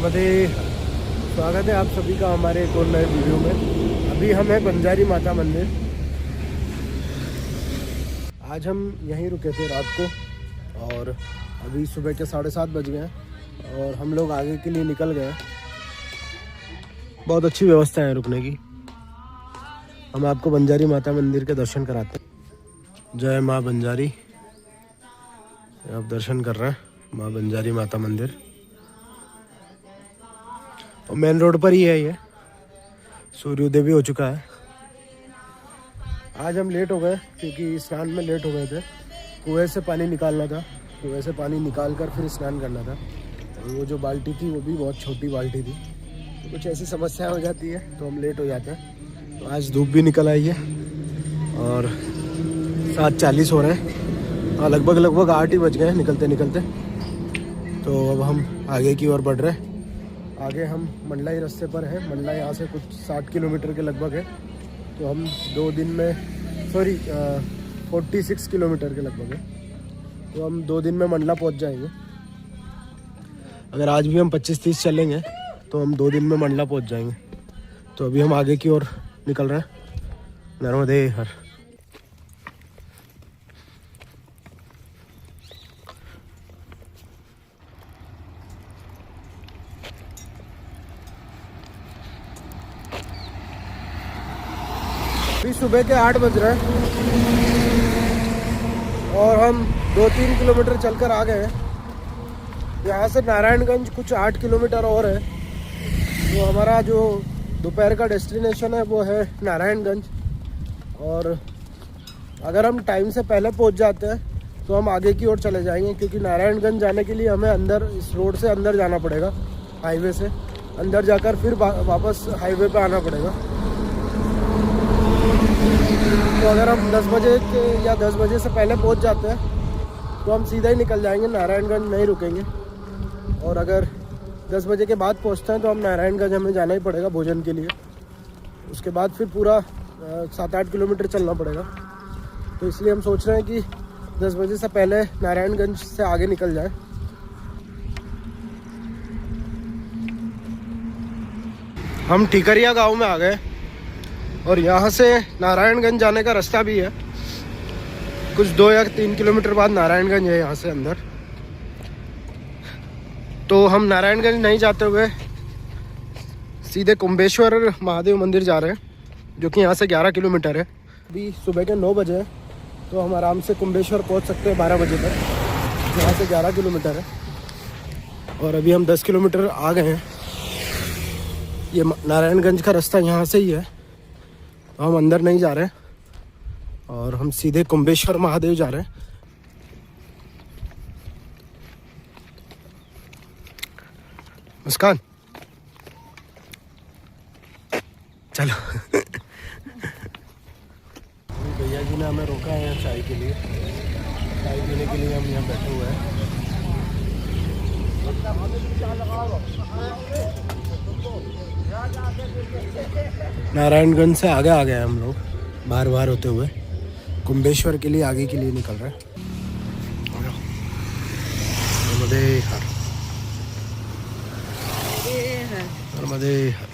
नर्मदे। स्वागत है आप सभी का हमारे एक और नए वीडियो में। अभी हम हैं बंजारी माता मंदिर। आज हम यहीं रुके थे रात को और अभी सुबह के 7:30 बज गए हैं और हम लोग आगे के लिए निकल गए। बहुत अच्छी व्यवस्था है रुकने की। हम आपको बंजारी माता मंदिर के दर्शन कराते हैं। जय माँ बंजारी। आप दर्शन कर रहे हैं माँ बंजारी माता मंदिर और मेन रोड पर ही है ये। सूर्योदय भी हो चुका है। आज हम लेट हो गए क्योंकि स्नान में लेट हो गए थे। कुएं से पानी निकालना था, कुएं से पानी निकाल कर फिर स्नान करना था। और वो जो बाल्टी थी वो भी बहुत छोटी बाल्टी थी, तो कुछ ऐसी समस्या हो जाती है तो हम लेट हो जाते हैं। तो आज धूप भी निकल आई है और 7:40 हो रहे हैं और लगभग 8 ही बज गए निकलते निकलते। तो अब हम आगे की ओर बढ़ रहे हैं। आगे हम मंडलाई रास्ते पर हैं। मंडला यहाँ से कुछ 60 किलोमीटर के लगभग है। तो हम 2 दिन में 46 किलोमीटर के लगभग है। तो हम 2 दिन में मंडला पहुँच जाएंगे। अगर आज भी हम 25-30 चलेंगे तो हम 2 दिन में मंडला पहुँच जाएंगे। तो अभी हम आगे की ओर निकल रहे हैं। नर्मदे हर। अभी सुबह के 8 बज रहे हैं और हम 2-3 किलोमीटर चलकर आ गए हैं। यहाँ से नारायणगंज कुछ 8 किलोमीटर और है। तो हमारा जो दोपहर का डेस्टिनेशन है वो है नारायणगंज। और अगर हम टाइम से पहले पहुँच जाते हैं तो हम आगे की ओर चले जाएंगे, क्योंकि नारायणगंज जाने के लिए हमें अंदर इस रोड से अंदर जाना पड़ेगा। हाईवे से अंदर जाकर फिर वापस हाईवे पे आना पड़ेगा। तो अगर हम 10 बजे के या 10 बजे से पहले पहुंच जाते हैं तो हम सीधा ही निकल जाएंगे, नारायणगंज नहीं रुकेंगे। और अगर 10 बजे के बाद पहुंचते हैं तो हम नारायणगंज हमें जाना ही पड़ेगा भोजन के लिए। उसके बाद फिर पूरा 7-8 किलोमीटर चलना पड़ेगा। तो इसलिए हम सोच रहे हैं कि 10 बजे से पहले नारायणगंज से आगे निकल जाए। हम टिकरिया गाँव में आ गए और यहाँ से नारायणगंज जाने का रास्ता भी है। कुछ 2 या 3 किलोमीटर बाद नारायणगंज है यहाँ से अंदर। तो हम नारायणगंज नहीं जाते हुए सीधे कुंभेश्वर महादेव मंदिर जा रहे हैं, जो कि यहाँ से 11 किलोमीटर है। अभी सुबह के 9 बजे है तो हम आराम से कुंभेश्वर पहुँच सकते हैं 12 बजे तक। यहाँ से 11 किलोमीटर है और अभी हम 10 किलोमीटर आ गए हैं। ये नारायणगंज का रास्ता यहाँ से ही है। तो हम अंदर नहीं जा रहे हैं और हम सीधे कुंभेश्वर महादेव जा रहे हैं। मुस्कान चलो। भैया जी ने हमें रोका है चाय के लिए। चाय पीने के लिए हम यहाँ बैठे हुए हैं। नारायणगंज से आगे आ गए हम लोग, बाहर होते हुए कुंभेश्वर के लिए आगे के लिए निकल रहे हैं। नर्मदे हर। नर्मदे हर।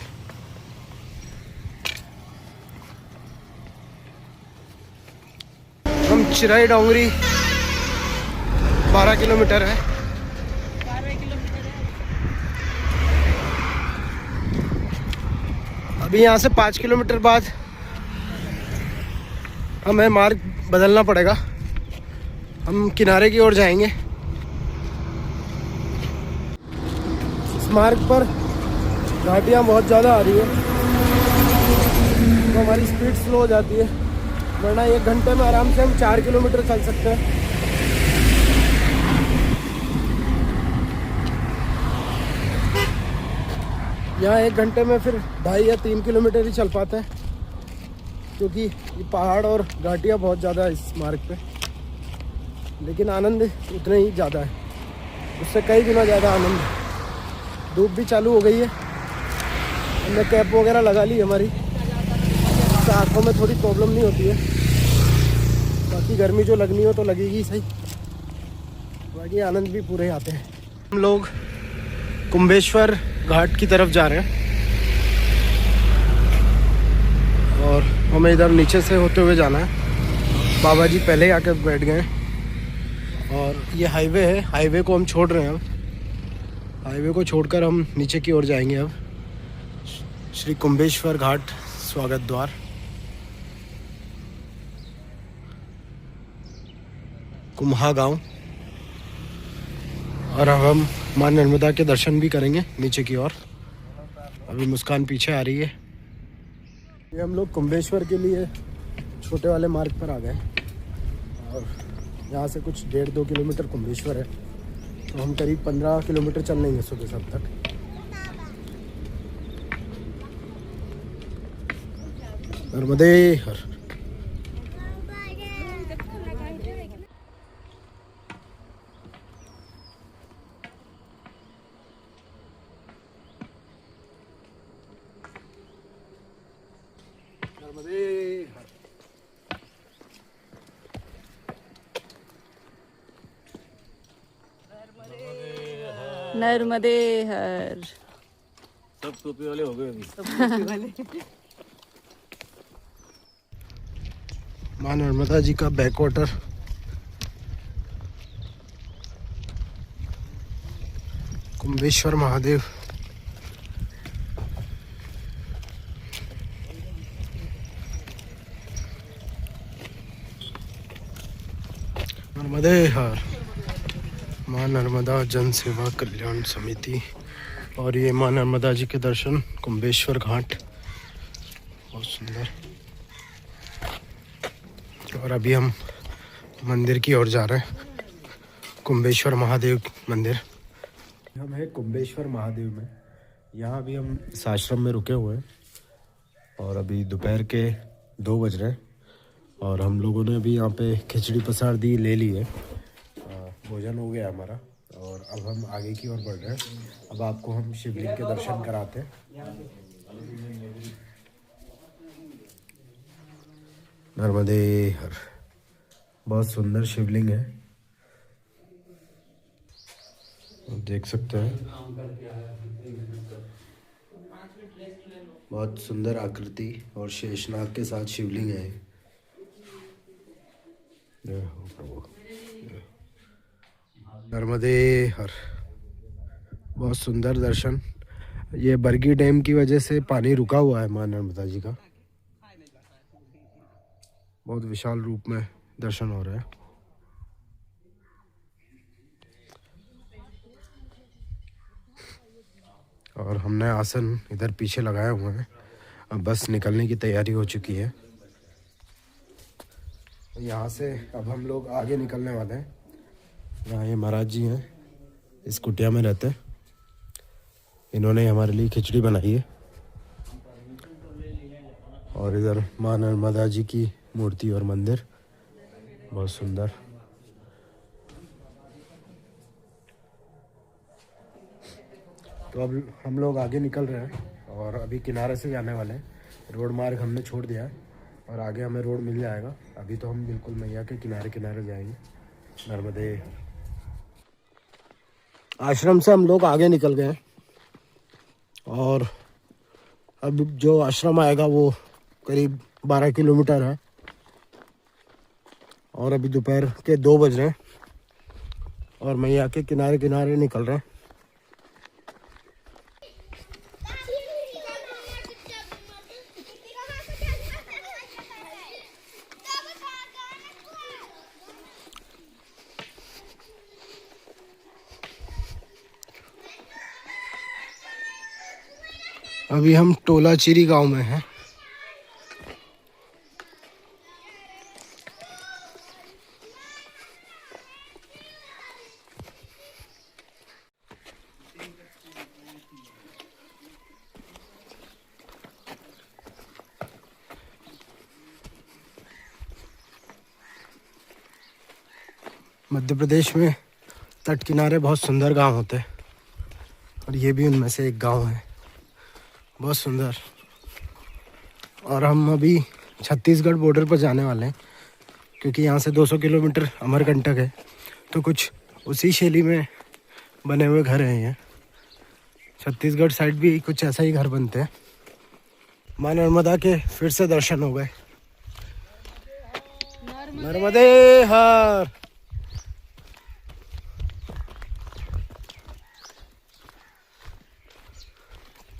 हम चिराई डोंगरी 12 किलोमीटर है। अभी यहाँ से 5 किलोमीटर बाद हमें मार्ग बदलना पड़ेगा। हम किनारे की ओर जाएंगे। इस मार्ग पर घाटियाँ बहुत ज़्यादा आ रही है तो हमारी स्पीड स्लो हो जाती है, वरना 1 घंटे में आराम से हम 4 किलोमीटर चल सकते हैं। यहाँ 1 घंटे में फिर 2.5 या 3 किलोमीटर ही चल पाते हैं, क्योंकि ये पहाड़ और घाटियाँ बहुत ज़्यादा है इस मार्ग पे। लेकिन आनंद उतना ही ज़्यादा है, उससे कई गुना ज़्यादा आनंद है। धूप भी चालू हो गई है। हमने कैप वगैरह लगा ली हमारी, तो आँखों में थोड़ी प्रॉब्लम नहीं होती है। बाकी गर्मी जो लगनी हो तो लगेगी सही, बाकी आनंद भी पूरे आते हैं। हम लोग कुंभेश्वर घाट की तरफ जा रहे हैं और हमें इधर नीचे से होते हुए जाना है। बाबा जी पहले ही आकर बैठ गए और ये हाईवे है, हाईवे को हम छोड़ रहे हैं। अब हाईवे को छोड़कर हम नीचे की ओर जाएंगे। अब श्री कुंभेश्वर घाट स्वागत द्वार, कुम्हा गांव। और अब हम मां नर्मदा के दर्शन भी करेंगे नीचे की ओर। अभी मुस्कान पीछे आ रही है। ये हम लोग कुंभेश्वर के लिए छोटे वाले मार्ग पर आ गए और यहाँ से कुछ 1.5-2 किलोमीटर कुंभेश्वर है, तो हम करीब 15 किलोमीटर चल लेंगे सुबह शाम तक। नर्मदे हर। नर्मदे हर। सब टोपी वाले हो गए अभी। मां नर्मदा जी का बैकवाटर कुंभेश्वर महादेव। नर्मदे हर। मां नर्मदा जन सेवा कल्याण समिति। और ये मां नर्मदा जी के दर्शन, कुंभेश्वर घाट, बहुत सुंदर। और अभी हम मंदिर की ओर जा रहे हैं, कुंभेश्वर महादेव मंदिर। हम हैं कुंभेश्वर महादेव में। यहाँ भी हम इस आश्रम में रुके हुए हैं और अभी दोपहर के 2 बज रहे हैं और हम लोगों ने अभी यहाँ पे खिचड़ी प्रसादी ले ली है। भोजन हो गया हमारा और अब हम आगे की ओर बढ़ रहे हैं। अब आपको हम शिवलिंग के दर्शन कराते हैं। नर्मदे हर। बहुत सुंदर शिवलिंग है, देख सकते हैं। बहुत सुंदर आकृति और शेषनाग के साथ शिवलिंग है। नर्मदे हर। बहुत सुंदर दर्शन। ये बरगी डैम की वजह से पानी रुका हुआ है मां नर्मदा जी का। बहुत विशाल रूप में दर्शन हो रहा है। और हमने आसन इधर पीछे लगाए हुए हैं। अब बस निकलने की तैयारी हो चुकी है। यहाँ से अब हम लोग आगे निकलने वाले हैं। यहाँ ये महाराज जी हैं, इस कुटिया में रहते हैं। इन्होंने हमारे लिए खिचड़ी बनाई है। और इधर मां नर्मदा जी की मूर्ति और मंदिर, बहुत सुंदर। तो अब हम लोग आगे निकल रहे हैं और अभी किनारे से जाने वाले हैं। रोड मार्ग हमने छोड़ दिया है और आगे हमें रोड मिल जाएगा। अभी तो हम बिल्कुल मैया के किनारे किनारे जाएंगे। नर्मदे। आश्रम से हम लोग आगे निकल गए और अब जो आश्रम आएगा वो करीब 12 किलोमीटर है। और अभी दोपहर के 2 बज रहे हैं और मैया के किनारे किनारे निकल रहे हैं। अभी हम टोलाचिरी गांव में हैं। मध्य प्रदेश में तट किनारे बहुत सुंदर गांव होते हैं और ये भी उनमें से एक गांव है, बहुत सुंदर। और हम अभी छत्तीसगढ़ बॉर्डर पर जाने वाले हैं क्योंकि यहाँ से 200 किलोमीटर अमरकंटक है। तो कुछ उसी शैली में बने हुए घर हैं ये। छत्तीसगढ़ साइड भी कुछ ऐसा ही घर बनते हैं। माँ नर्मदा के फिर से दर्शन हो गए। नर्मदे हर।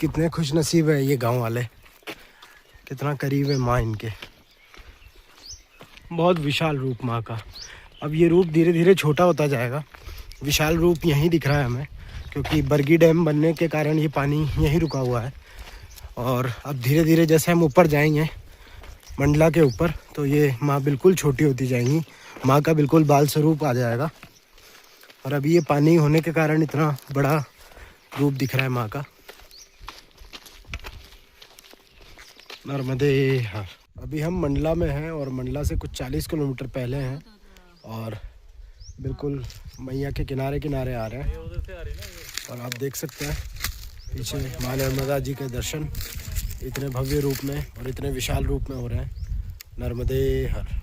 कितने खुश नसीब है ये गांव वाले, कितना करीब है माँ इनके। बहुत विशाल रूप माँ का। अब ये रूप धीरे धीरे छोटा होता जाएगा। विशाल रूप यहीं दिख रहा है हमें, क्योंकि बरगी डैम बनने के कारण ये पानी यहीं रुका हुआ है। और अब धीरे धीरे जैसे हम ऊपर जाएंगे मंडला के ऊपर, तो ये माँ बिल्कुल छोटी होती जाएंगी। माँ का बिल्कुल बाल स्वरूप आ जाएगा। और अभी ये पानी होने के कारण इतना बड़ा रूप दिख रहा है माँ का। नर्मदे हर। अभी हम मंडला में हैं और मंडला से कुछ 40 किलोमीटर पहले हैं और बिल्कुल मैया के किनारे किनारे आ रहे हैं। और आप देख सकते हैं पीछे माँ नर्मदा जी के दर्शन इतने भव्य रूप में और इतने विशाल रूप में हो रहे हैं। नर्मदे हर।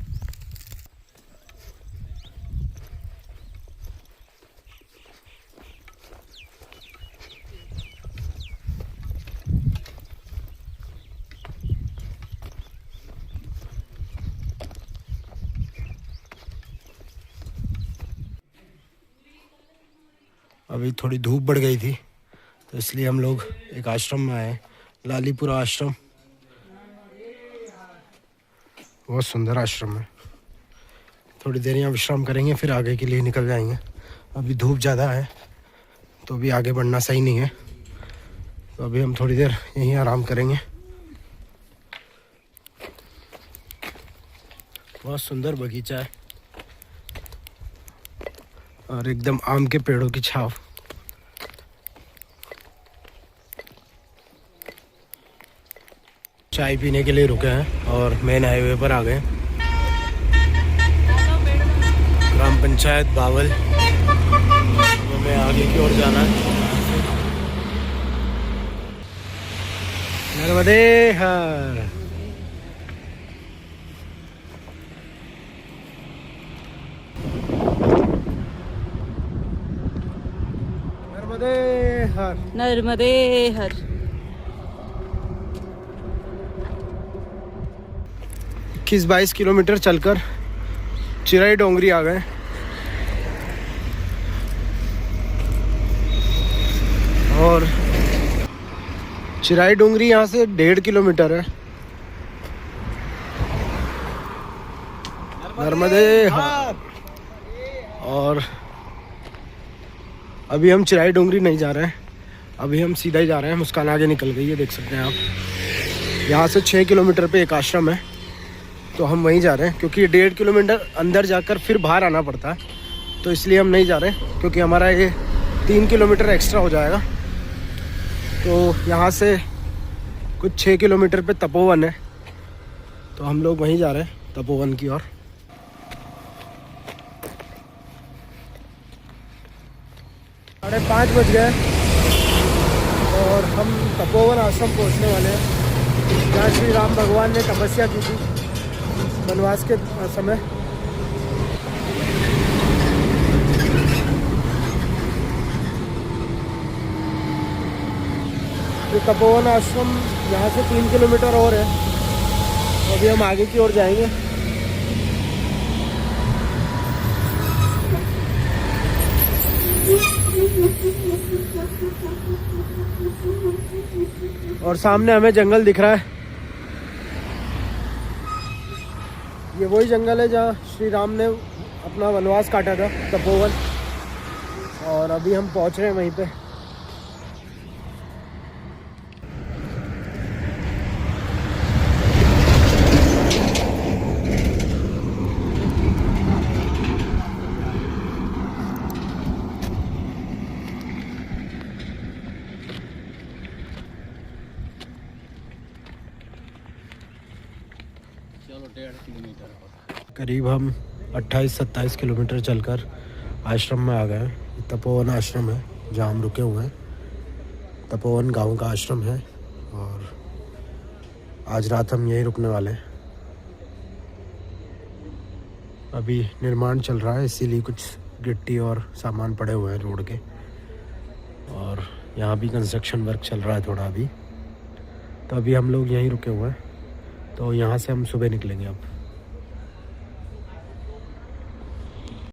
अभी थोड़ी धूप बढ़ गई थी तो इसलिए हम लोग एक आश्रम में आए, लालीपुरा आश्रम। बहुत सुंदर आश्रम है। थोड़ी देर यहाँ विश्राम करेंगे फिर आगे के लिए निकल जाएंगे। अभी धूप ज़्यादा है तो अभी आगे बढ़ना सही नहीं है, तो अभी हम थोड़ी देर यहीं आराम करेंगे। बहुत सुंदर बगीचा है और एकदम आम के पेड़ों की छाव। चाय पीने के लिए रुके हैं और मेन हाईवे पर आ गए। ग्राम पंचायत बावल, हमें आगे की ओर जाना है। नर्मदे हर। नर्मदे हर। नर्मदे हर। 21-22 किलोमीटर चलकर चिराई डोंगरी आ गए। और चिराई डोंगरी यहाँ से 1.5 किलोमीटर है। नर्मदे हर। और अभी हम चिराई डोंगरी नहीं जा रहे हैं, अभी हम सीधा ही जा रहे हैं। मुस्कान आगे निकल गई है, देख सकते हैं आप। यहाँ से 6 किलोमीटर पे एक आश्रम है तो हम वहीं जा रहे हैं, क्योंकि 1.5 किलोमीटर अंदर जाकर फिर बाहर आना पड़ता है, तो इसलिए हम नहीं जा रहे हैं। क्योंकि हमारा ये 3 किलोमीटर एक्स्ट्रा हो जाएगा। तो यहाँ से कुछ 6 किलोमीटर पे तपोवन है, तो हम लोग वहीं जा रहे हैं तपोवन की ओर। 5:30 बज गए और हम तपोवन आश्रम पहुँचने वाले हैं, जहाँ श्री राम भगवान ने तपस्या की थी वनवास के समय। तो तपोवन आश्रम यहाँ से 3 किलोमीटर और है, अभी हम आगे की ओर जाएंगे। और सामने हमें जंगल दिख रहा है। ये वही जंगल है जहाँ श्री राम ने अपना वनवास काटा था, तपोवन। और अभी हम पहुँच रहे हैं वहीं पे। करीब हम 28-27 किलोमीटर चलकर आश्रम में आ गए हैं। तपोवन आश्रम है जहाँ हम रुके हुए हैं। तपोवन गांव का आश्रम है और आज रात हम यहीं रुकने वाले हैं। अभी निर्माण चल रहा है, इसीलिए कुछ गिट्टी और सामान पड़े हुए हैं रोड के। और यहाँ भी कंस्ट्रक्शन वर्क चल रहा है थोड़ा अभी, तो अभी हम लोग यहीं रुके हुए हैं। तो यहाँ से हम सुबह निकलेंगे अब।